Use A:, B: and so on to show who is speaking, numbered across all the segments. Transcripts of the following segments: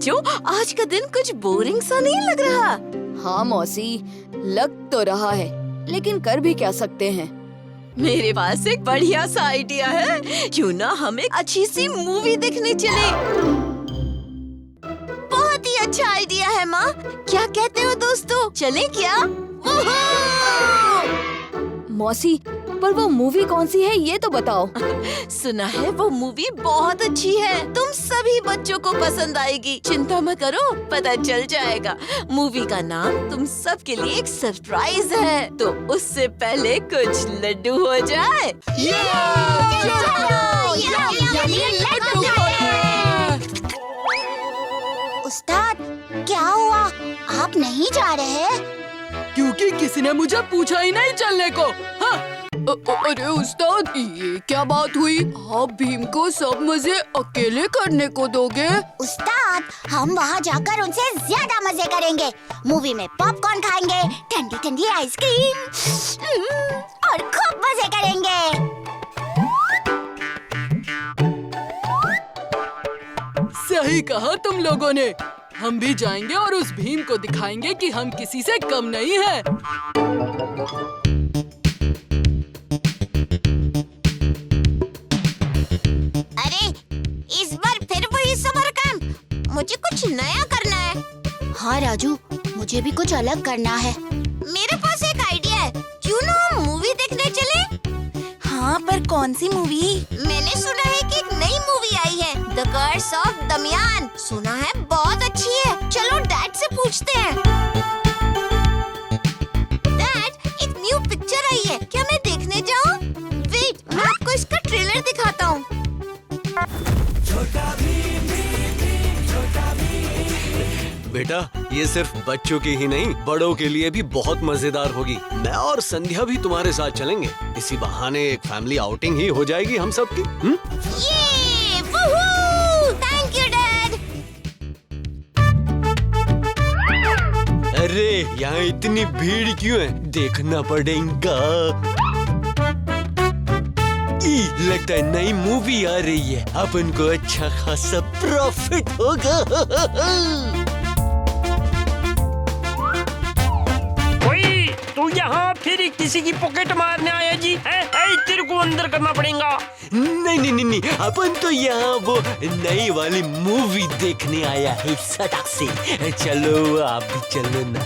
A: बच्चों, आज का दिन कुछ बोरिंग सा नहीं लग रहा?
B: हाँ मौसी, लग तो रहा है, लेकिन कर भी क्या सकते हैं।
A: मेरे पास एक बढ़िया सा आइडिया है। क्यों ना हम एक अच्छी सी मूवी देखने चले? बहुत ही अच्छा आइडिया है माँ। क्या कहते हो दोस्तों, चले क्या?
B: मौसी, पर वो मूवी कौन सी है ये तो बताओ।
A: सुना है वो मूवी बहुत अच्छी है, तुम सभी बच्चों को पसंद आएगी। चिंता मत करो, पता चल जाएगा। मूवी का नाम तुम सब के लिए एक सरप्राइज है, तो उससे पहले कुछ लड्डू हो जाए।
C: उस्ताद, क्या हुआ? आप नहीं जा रहे?
D: क्योंकि किसी ने मुझे पूछा ही नहीं चलने को। हाँ। अरे उस्ताद, ये क्या बात हुई? आप भीम को सब मजे अकेले करने को दोगे?
C: उस्ताद, हम वहाँ जाकर उनसे ज्यादा मजे करेंगे। मूवी में पॉपकॉर्न खाएंगे, ठंडी ठंडी आइसक्रीम और खूब मजे करेंगे।
D: सही कहा तुम लोगों ने। हम भी जाएंगे और उस भीम को दिखाएंगे कि हम किसी से कम नहीं हैं।
C: अरे, इस बार फिर वही समर कैंप। मुझे कुछ नया करना है। हाँ राजू, मुझे भी कुछ अलग करना है। मेरे पास एक आइडिया है। क्यों ना हम मूवी देखने चले?
A: हाँ, पर कौन सी मूवी?
C: मैंने सुना है कि एक नई मूवी आई है, द कर्स ऑफ दमयान। सुना है बहुत अच्छी है। चलो डैड से पूछते हैं। डैड, एक न्यू पिक्चर आई है, क्या मैं देखने जाऊँ? वेट, मैं आपको इसका ट्रेलर दिखाता हूँ।
E: बेटा, ये सिर्फ बच्चों की ही नहीं, बड़ों के लिए भी बहुत मजेदार होगी। मैं और संध्या भी तुम्हारे साथ चलेंगे। इसी बहाने एक फैमिली आउटिंग ही हो जाएगी हम सब की।
C: ये वूहू! Thank you dad.
E: अरे, यहाँ इतनी भीड़ क्यों है? देखना पड़ेगा। लगता है नई मूवी आ रही है, अपन को अच्छा खासा प्रॉफिट होगा।
F: तू यहाँ फिर किसी की पॉकेट मारने आया जी? तेरे को अंदर करना पड़ेगा।
E: नहीं, अपन तो यहाँ वो नई वाली मूवी देखने आया है सड़क से। चलो, आप भी चलो ना।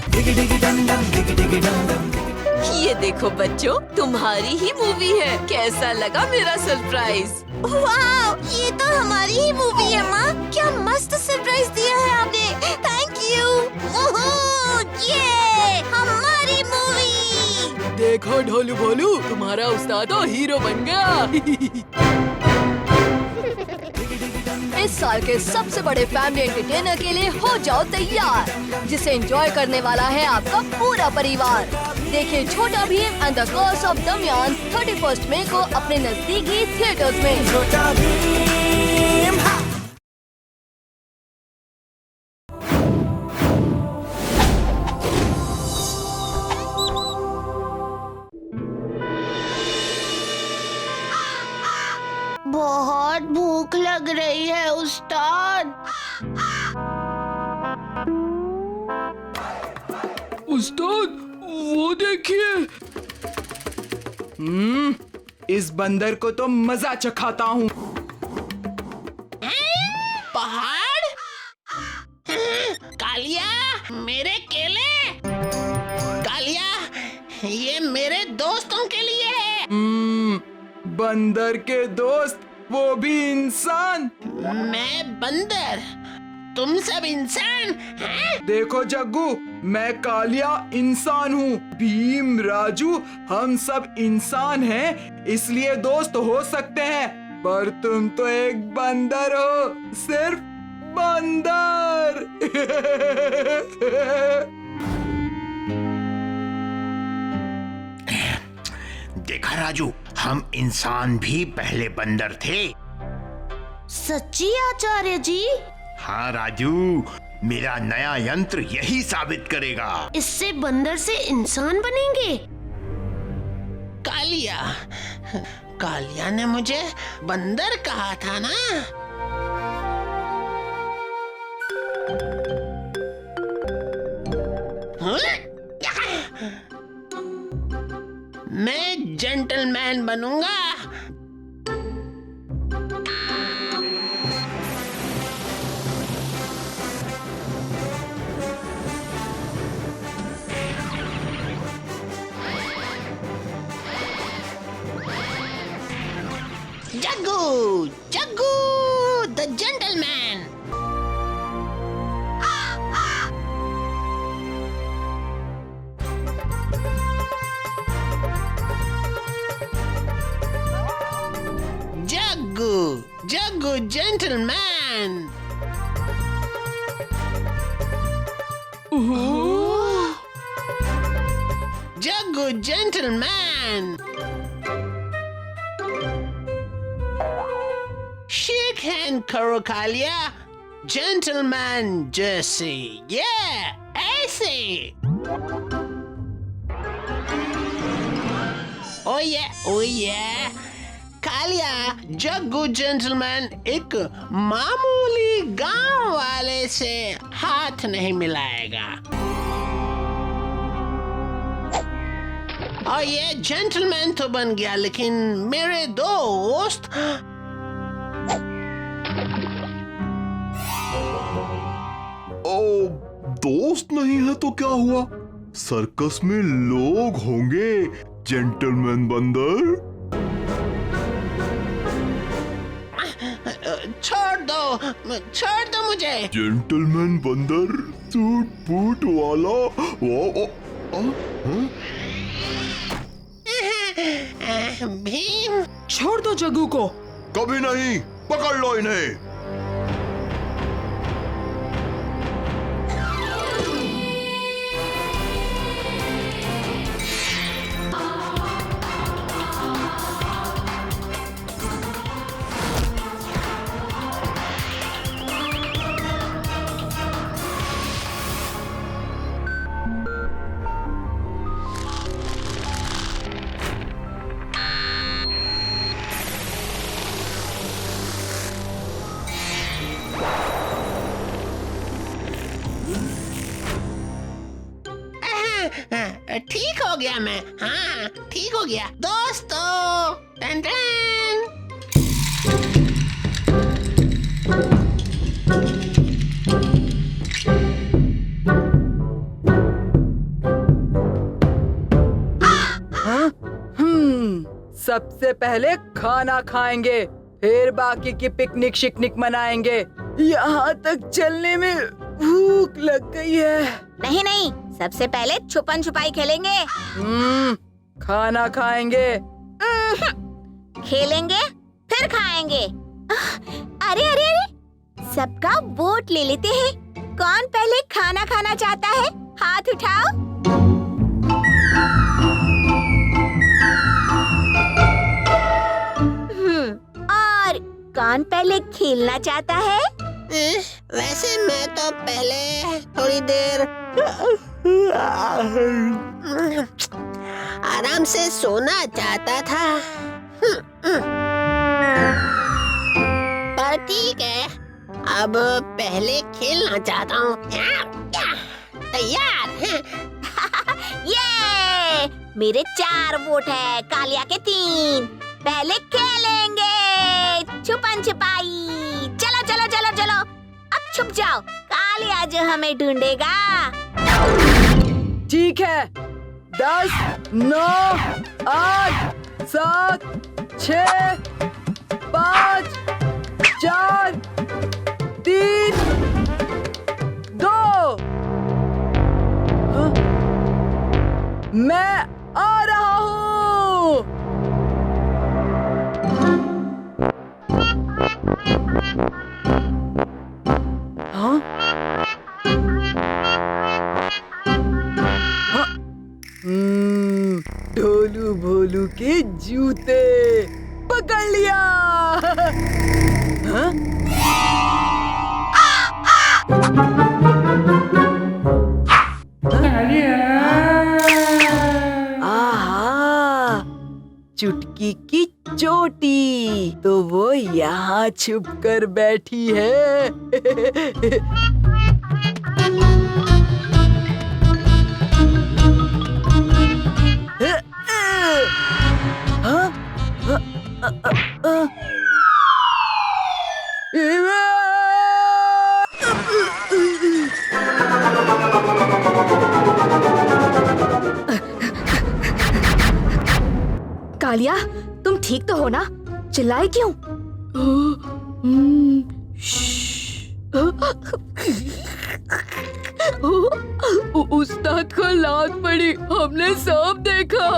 A: ये देखो बच्चों, तुम्हारी ही मूवी है। कैसा लगा मेरा सरप्राइज?
C: वाह, ये तो हमारी ही मूवी है माँ। क्या मस्त सरप्राइज दिया है आपने। Thank you. ये हमारी मूवी।
D: देखो ढोलू भोलू, तुम्हारा उस्ताद तो हीरो बन गया।
B: इस साल के सबसे बड़े फैमिली एंटरटेनर के लिए हो जाओ तैयार, जिसे एंजॉय करने वाला है आपका पूरा परिवार। देखिए Chhota Bheem and the curse of Damyaan 31 मई को अपने नजदीकी थिएटर्स में। छोटा भीम।
C: बहुत भूख लग रही है उस्ताद।
D: उस्ताद, वो देखिए।
G: इस बंदर को तो मजा चखाता हूँ।
H: पहाड़? कालिया, मेरे केले। कालिया, ये मेरे दोस्तों के लिए है।
G: बंदर के दोस्त, वो भी इंसान।
H: मैं बंदर, तुम सब इंसान हैं?
G: देखो जग्गू, मैं कालिया इंसान हूँ, भीम राजू हम सब इंसान हैं, इसलिए दोस्त हो सकते हैं। पर तुम तो एक बंदर हो, सिर्फ बंदर।
I: देखा राजू, हम इंसान भी पहले बंदर थे।
C: सच्ची आचार्य जी?
I: हाँ राजू, मेरा नया यंत्र यही साबित करेगा।
C: इससे बंदर से इंसान बनेंगे?
H: कालिया, कालिया ने मुझे बंदर कहा था ना। जेंटलमैन बनूंगा। Jaggu, Jaggu the gentleman. Jaggu, Jaggu gentleman. Jaggu gentleman. Shake hand करो कालिया, जेंटलमैन जैसे। ऐसे। ओ ये कालिया, जग्गू जेंटलमैन एक मामूली गांव वाले से हाथ नहीं मिलाएगा। और ये जेंटलमैन तो बन गया, लेकिन मेरे दोस्त
I: दोस्त नहीं है तो क्या हुआ? सर्कस में लोग होंगे, जेंटलमैन बंदर।
H: छोड़ दो मुझे।
I: जेंटलमैन बंदर, सूट बूट वाला।
H: भीम,
G: छोड़ दो जग्गू को।
I: कभी नहीं, पकड़ लो इन्हें।
H: ठीक हो गया मैं। हाँ, ठीक हो गया दोस्तों। टन टन।
G: सबसे पहले खाना खाएंगे, फिर बाकी की पिकनिक शिकनिक मनाएंगे। यहाँ तक चलने में भूख लग गई है।
C: नहीं नहीं, सबसे पहले छुपन छुपाई खेलेंगे।
G: खाना खाएंगे,
C: खेलेंगे, फिर खाएंगे। अरे अरे अरे, सबका वोट ले लेते हैं। कौन पहले खाना खाना चाहता है? हाथ उठाओ। और कौन पहले खेलना चाहता है?
H: वैसे मैं तो पहले थोड़ी देर आराम से सोना चाहता था। पर ठीक है, अब पहले खेलना चाहता हूँ। तैयार हैं?
C: ये मेरे 4 वोट है, कालिया के 3। पहले खेलेंगे छुपन छुपाई। चलो चलो चलो चलो, अब छुप जाओ, कालिया जो हमें ढूंढेगा।
G: ठीक है। 10, 9, 8, 7, 6, 5, 4, 3, 2। मैं आ रहा हूँ। हाँ? ढोलू भोलू के जूते पकड़ लिया। हाँ? आहा, चुटकी की चोटी तो वो यहाँ छुप कर बैठी है। हाँ?
B: कालिया, तुम ठीक तो हो ना? चिल्लाए क्यों?
D: उस्ताद को लात पड़ी, हमने सब देखा।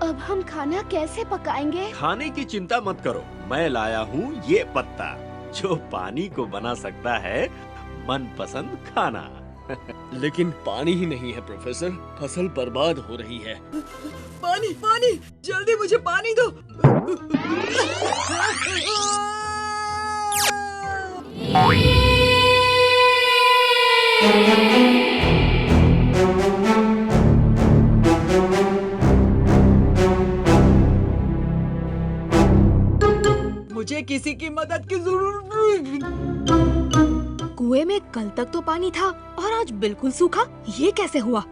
B: अब हम खाना कैसे पकाएंगे?
J: खाने की चिंता मत करो, मैं लाया हूँ ये पत्ता जो पानी को बना सकता है मनपसंद खाना।
E: लेकिन पानी ही नहीं है प्रोफेसर, फसल बर्बाद हो रही है।
G: पानी पानी, जल्दी मुझे पानी दो। मुझे किसी की मदद की जरूरत।
B: कुएं में कल तक तो पानी था और आज बिल्कुल सूखा, ये कैसे हुआ?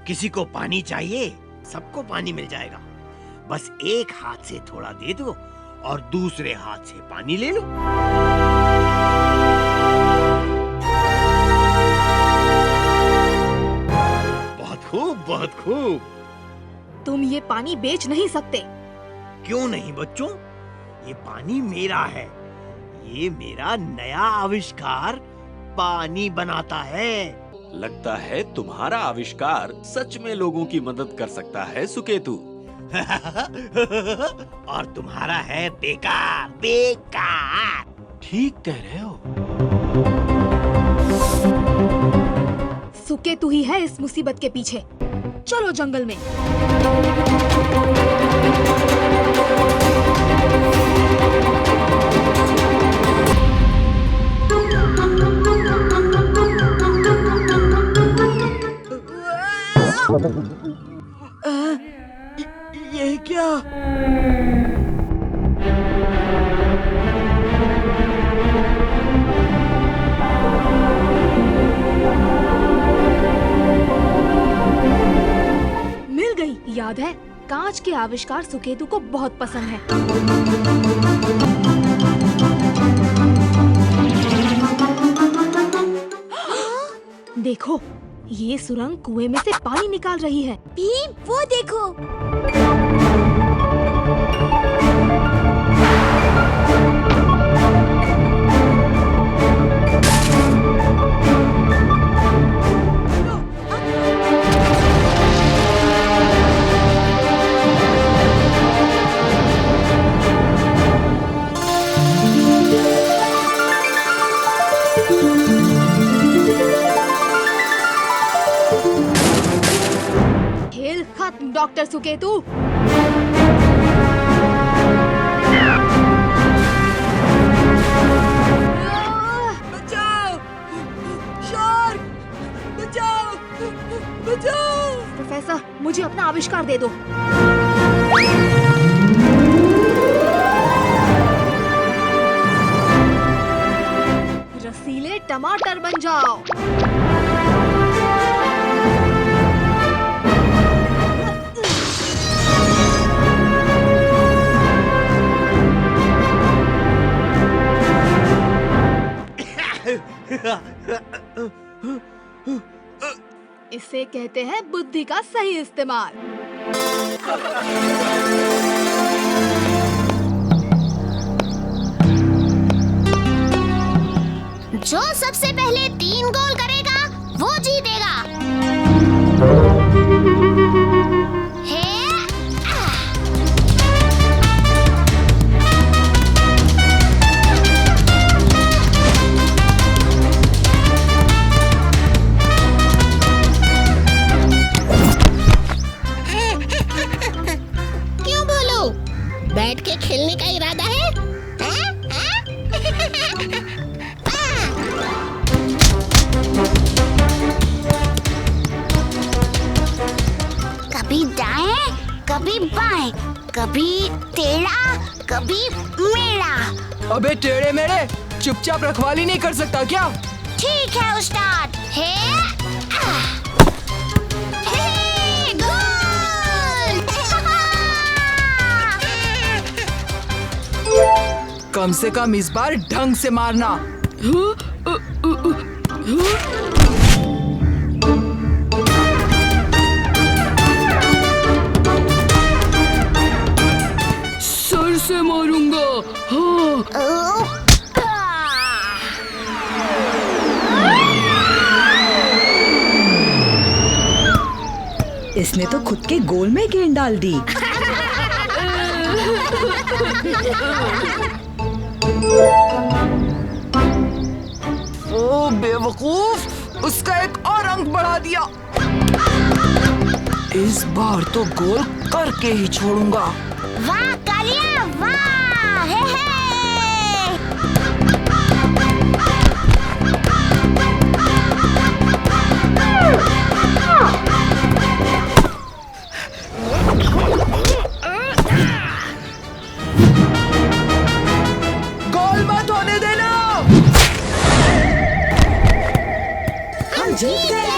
H: किसी को पानी चाहिए? सबको पानी मिल जाएगा। बस एक हाथ से थोड़ा दे दो और दूसरे हाथ से पानी ले लो। बहुत खूब, बहुत खूब।
B: तुम ये पानी बेच नहीं सकते।
H: क्यों नहीं बच्चों, ये पानी मेरा है। ये मेरा नया आविष्कार पानी बनाता है।
J: लगता है तुम्हारा आविष्कार सच में लोगों की मदद कर सकता है सुकेतु।
H: और तुम्हारा है बेकार, बेकार।
J: ठीक कह रहे हो।
B: सुकेतु ही है इस मुसीबत के पीछे। चलो जंगल में।
G: ये क्या?
B: मिल गई। याद है, कांच के आविष्कार सुकेतु को बहुत पसंद है। देखो, ये सुरंग कुएं में से पानी निकाल रही है।
C: भीम, वो देखो।
B: खेल खत्म डॉक्टर सुकेतु।
G: बचाओ! शार्क! बचाओ! बचाओ!
B: प्रोफेसर, मुझे अपना आविष्कार दे दो। रसीले टमाटर बन जाओ। इसे कहते हैं बुद्धि का सही इस्तेमाल।
C: जो सबसे पहले 3 गोल करेगा वो जीतेगा। क्यों बोलो? बैठ के खेलने का इरादा है? कभी दाएं, कभी बाएं, कभी टेढ़ा, कभी मेढ़ा।
G: अबे टेढ़े मेढ़े, चुपचाप रखवाली नहीं कर सकता क्या?
C: ठीक है उस्ताद।
G: कम से कम इस बार ढंग से मारना।
D: सर से मारूंगा। हाँ।
K: इसने तो खुद के गोल में गेंद डाल दी।
G: ओ बेवकूफ, उसका एक और अंक बढ़ा दिया। इस बार तो गोल करके ही छोड़ूंगा।
C: वाह कालिया वाह, हे हे।
G: गोल मत होने देना।
K: हम जीत गए।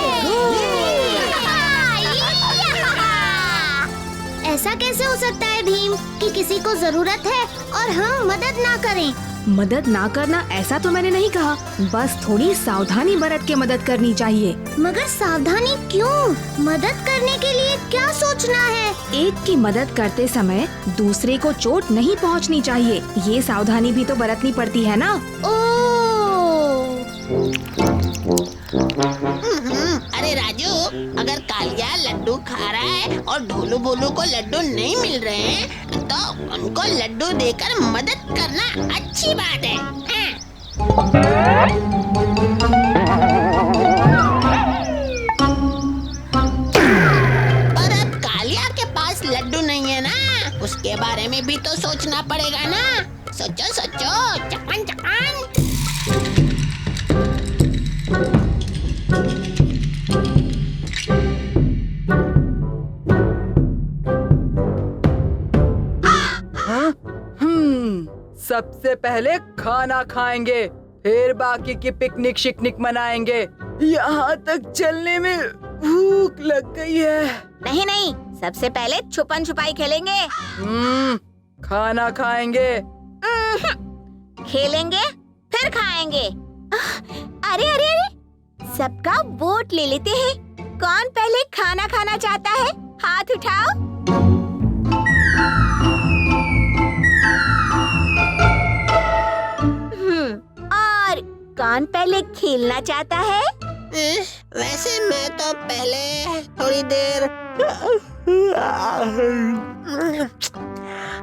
C: ऐसा कैसे हो सकता है भीम कि किसी को जरूरत है और हम मदद ना करें?
K: मदद ना करना ऐसा तो मैंने नहीं कहा, बस थोड़ी सावधानी बरत के मदद करनी चाहिए।
C: मगर सावधानी क्यों? मदद करने के लिए क्या सोचना है?
K: एक की मदद करते समय दूसरे को चोट नहीं पहुंचनी चाहिए, ये सावधानी भी तो बरतनी पड़ती है ना।
A: अरे राजू, अगर कालिया लड्डू खा रहा है और ढोलू भोलू को लड्डू नहीं मिल रहे हैं, तो उनको लड्डू देकर मदद करना अच्छी बात है। पर अब कालिया के पास लड्डू नहीं है ना, उसके बारे में भी तो सोचना पड़ेगा ना। सोचो सोचो, चकन चकन।
G: सबसे पहले खाना खाएंगे, फिर बाकी की पिकनिक शिकनिक मनाएंगे। यहाँ तक चलने में भूख लग गई है।
C: नहीं नहीं, सबसे पहले छुपन छुपाई खेलेंगे।
G: खाना खाएंगे।
C: खेलेंगे फिर खाएंगे। अरे अरे अरे, सबका वोट ले लेते हैं। कौन पहले खाना खाना चाहता है? हाथ उठाओ। और कौन पहले खेलना चाहता है?
A: वैसे मैं तो पहले थोड़ी देर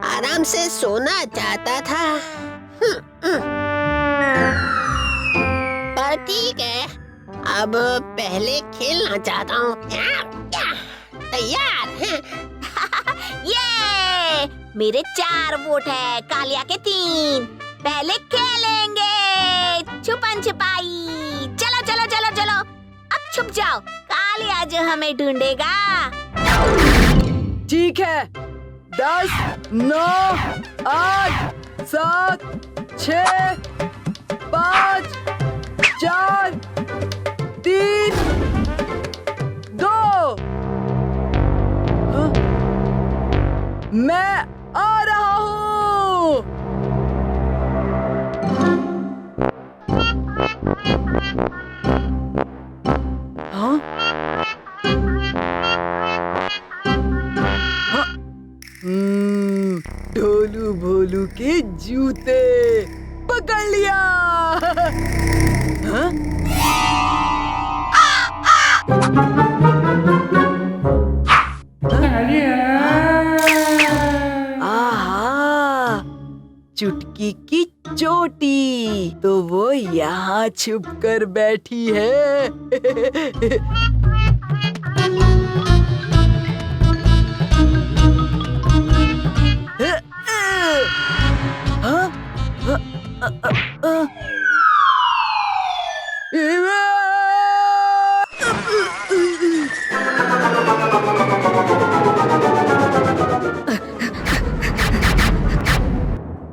A: आराम से सोना चाहता था, पर ठीक है, अब पहले खेलना चाहता हूँ। तैयार हैं?
C: ये मेरे 4 वोट है, कालिया के 3। पहले खेलेंगे छुपन छुपाई। चलो चलो चलो चलो, अब छुप जाओ, कालिया जो हमें ढूंढेगा।
G: ठीक है, 10, 9, 8, 7, 6, 5, 4, 3, 2। मैं आ रहा हूँ। हाँ? ढोलू भोलू के जूते पकड़ लिया। हाँ? आहा, चुटकी की चोटी तो वो यहाँ छुप कर बैठी है।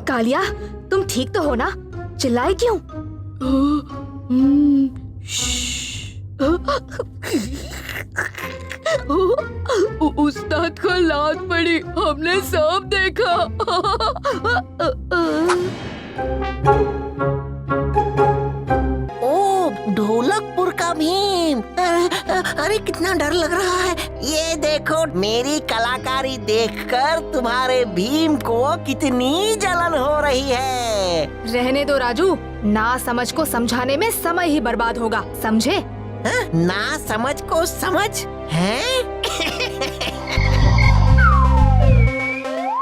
K: कालिया, तुम ठीक तो हो ना? चिल्लाए क्यों?
D: उस्ताद को लात पड़ी, हमने सब देखा।
L: अरे कितना डर लग रहा है। ये देखो, मेरी कलाकारी देखकर तुम्हारे भीम को कितनी जलन हो रही है।
K: रहने दो राजू, ना समझ को समझाने में समय ही बर्बाद होगा, समझे?
L: हाँ? ना समझ को समझ है।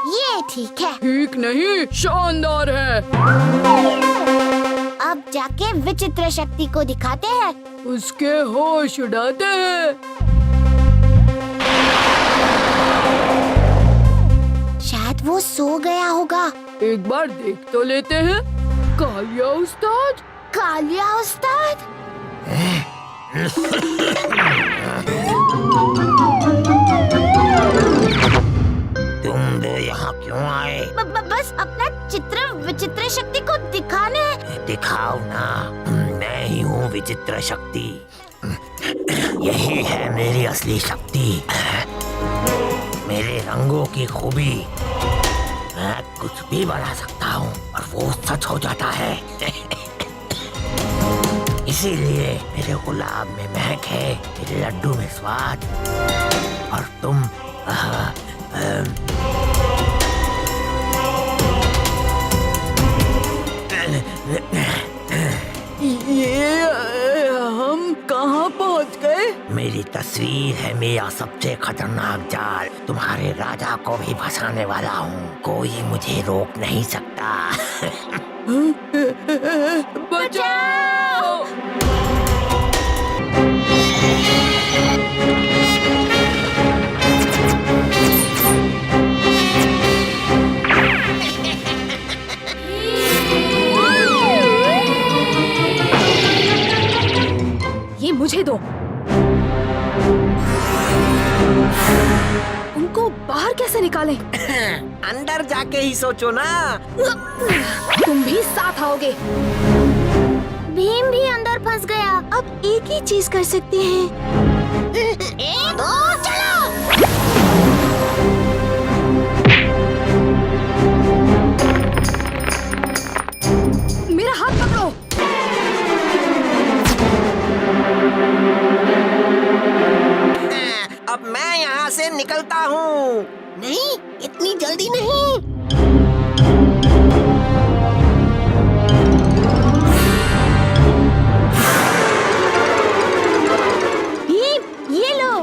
C: ये ठीक है।
D: ठीक नहीं, शानदार है।
C: अब जाके विचित्र शक्ति को दिखाते हैं।
D: उसके होश उड़ाते हैं।
C: शायद वो सो गया होगा।
D: एक बार देख तो लेते हैं। कालिया उस्ताद।
C: कालिया उस्ताद।
L: तुम दो यहाँ क्यों आए?
C: बस अपना चित्र विचित्र शक्ति को दिखाने।
L: दिखाओ ना, मैं ही हूँ विचित्र शक्ति। यही है मेरी असली शक्ति, मेरे रंगों की खूबी। मैं कुछ भी बना सकता हूँ और वो सच हो जाता है। इसीलिए मेरे गुलाब में महक है, मेरे लड्डू में स्वाद, और तुम
D: ये हम कहाँ पहुँच गए?
L: मेरी तस्वीर है मेरा सबसे खतरनाक जाल। तुम्हारे राजा को भी फंसाने वाला हूँ, कोई मुझे रोक नहीं सकता।
D: बचाओ!
K: ये मुझे दो। उनको बाहर कैसे निकालें?
L: अंदर जाके ही सोचो ना।
K: तुम भी साथ आओगे।
C: भीम भी अंदर फंस गया। अब एक ही चीज कर सकते हैं। एक दो चलो।
K: मेरा हाथ पकड़ो।
L: अब मैं यहाँ से निकलता हूँ। नहीं, इतनी जल्दी नहीं।
C: भीम, ये लो।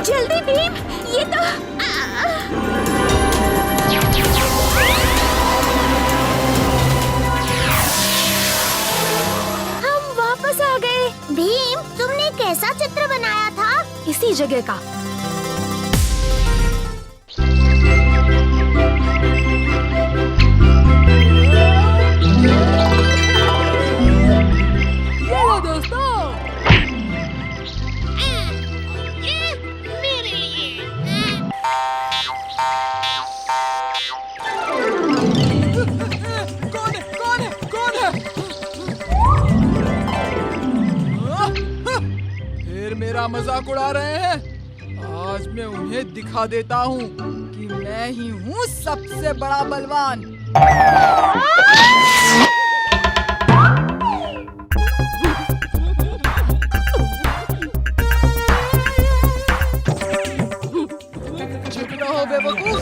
C: जल्दी भीम, ये तो हम वापस आ गए। भीम, तुमने कैसा चित्र बनाया था?
K: इसी जगह का।
D: ये लो दोस्तों।
C: मेरे लिए।
G: कौन है? कौन है? कौन है? फिर मेरा मजाक उड़ा रहे हैं। आज मैं उन्हें दिखा देता हूँ कि मैं ही हूँ सबसे बड़ा बलवान। चुप रहो बेवकूफ।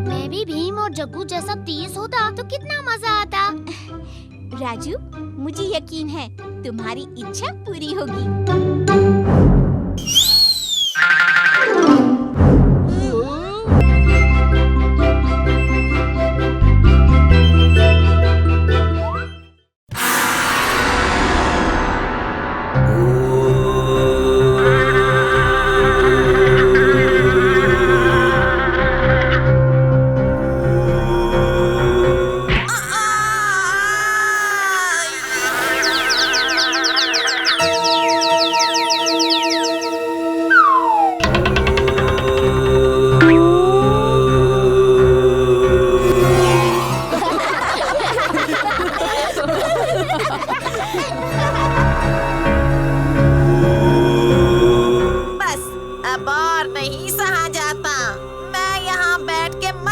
C: मैं भी भीम और जग्गू जैसा तेज होता तो कितना मजा आता। राजू, मुझे यकीन है तुम्हारी इच्छा पूरी होगी।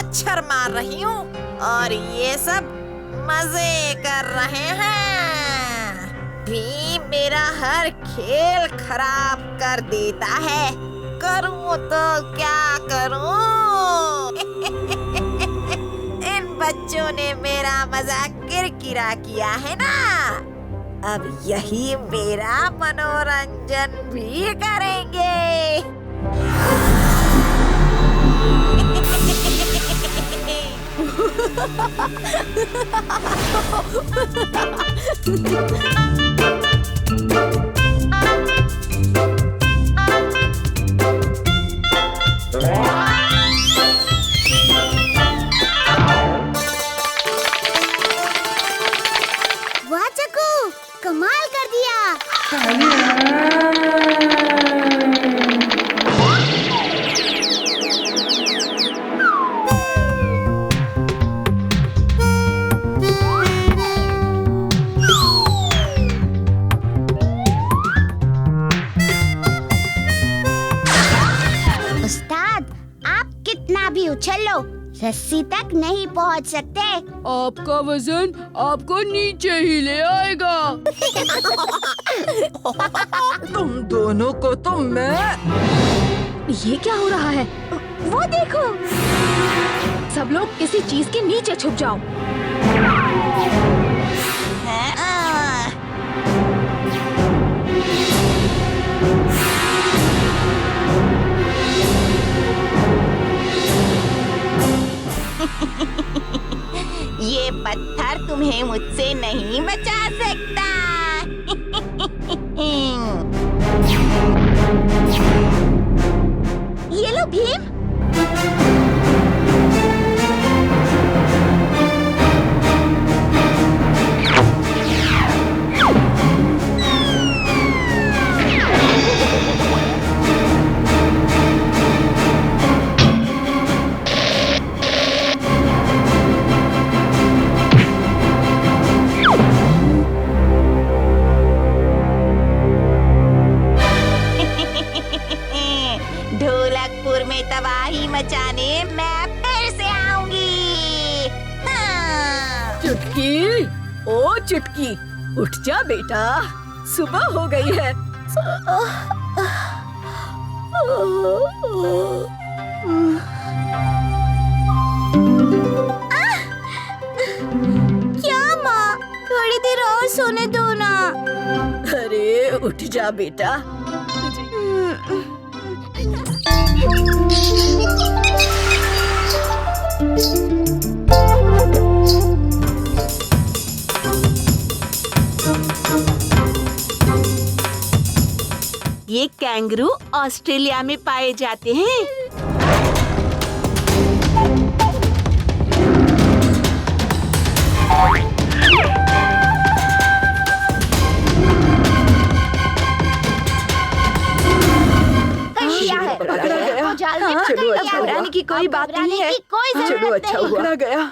C: मच्छर मार रही हूँ और ये सब मजे कर रहे हैं। भीम मेरा हर खेल खराब कर देता है। करूँ तो क्या करूँ? इन बच्चों ने मेरा मजाक किरकिरा किया है ना, अब यही मेरा मनोरंजन भी करेंगे।
M: वाह चक्कू, कमाल कर दिया। उस्ताद, आप कितना भी उछल लो, रस्सी तक नहीं पहुंच सकते।
D: आपका वजन आपको नीचे ही ले आएगा।
G: तुम दोनों को तो मैं।
K: ये क्या हो रहा है? वो देखो, सब लोग किसी चीज के नीचे छुप जाओ।
C: ये पत्थर तुम्हें मुझसे नहीं बचा सकता।
M: ये लो भीम।
C: ढोलकपुर में तबाही मचाने मैं फिर से आऊंगी। हाँ।
B: चुटकी, ओ चुटकी, उठ जा बेटा, सुबह हो गई है।
M: क्या माँ, थोड़ी देर और सोने दो ना।
B: अरे उठ जा बेटा।
A: ये कैंगरू ऑस्ट्रेलिया में पाए जाते हैं।
B: चलो अच्छा,
M: घबराने की कोई बात नहीं है।
B: चलो अच्छा हुआ गया।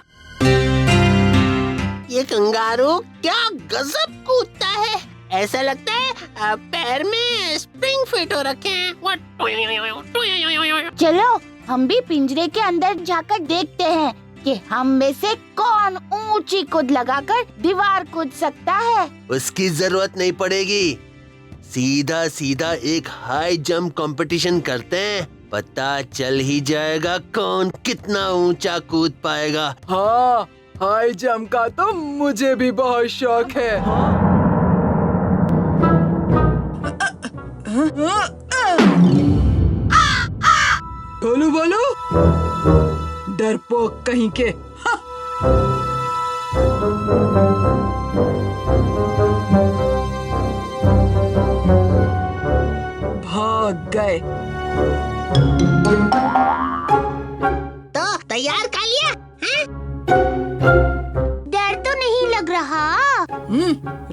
N: ये कंगारू क्या गजब कूदता है, ऐसा लगता है पैर में स्प्रिंग फिट हो रखे हैं।
M: चलो हम भी पिंजरे के अंदर जाकर देखते हैं कि हम में से कौन ऊंची कूद लगाकर दीवार कूद सकता है।
E: उसकी जरूरत नहीं पड़ेगी, सीधा सीधा एक हाई जंप कंपटीशन करते हैं, पता चल ही जाएगा कौन कितना ऊंचा कूद पाएगा।
G: हाँ, हाई जंप का तो मुझे भी बहुत शौक है। बोलो बोलो, डरपोक कहीं के। भाग गए।
N: तो तैयार कर लिया?
M: डर तो नहीं लग रहा।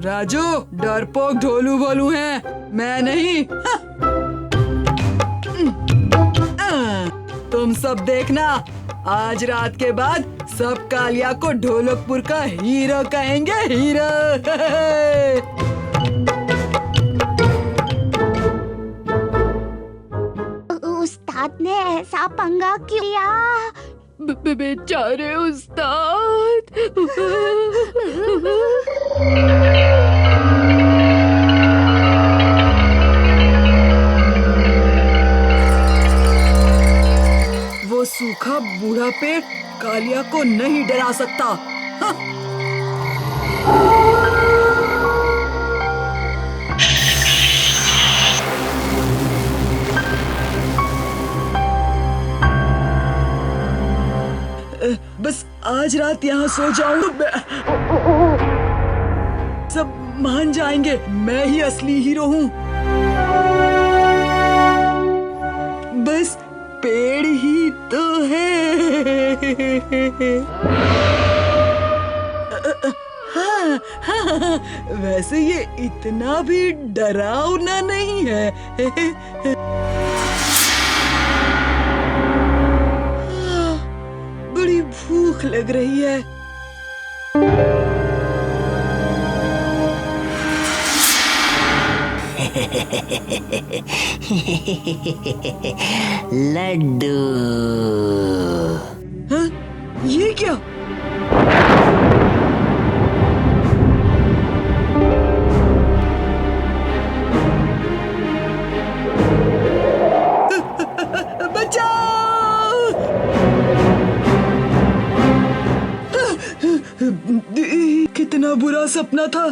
G: राजू, डरपोक ढोलू बोलू हैं, मैं नहीं। तुम सब देखना, आज रात के बाद सब कालिया को ढोलकपुर का हीरो कहेंगे, हीरो।
M: उस्ताद ने ऐसा पंगा क्यों लिया?
D: बेचारे उस्ताद।
O: वो सूखा बूढ़ा पेड़ कालिया को नहीं डरा सकता। हाँ। बस आज रात यहाँ सो जाऊं तो सब मान जाएंगे मैं ही असली हीरो हूँ। बस पेड़ ही तो है। हाँ, हाँ, वैसे ये इतना भी डरावना नहीं है। बड़ी भूख लग रही है।
L: लड्डू।
O: हाँ? ये क्या? बचाओ! कितना बुरा सपना था।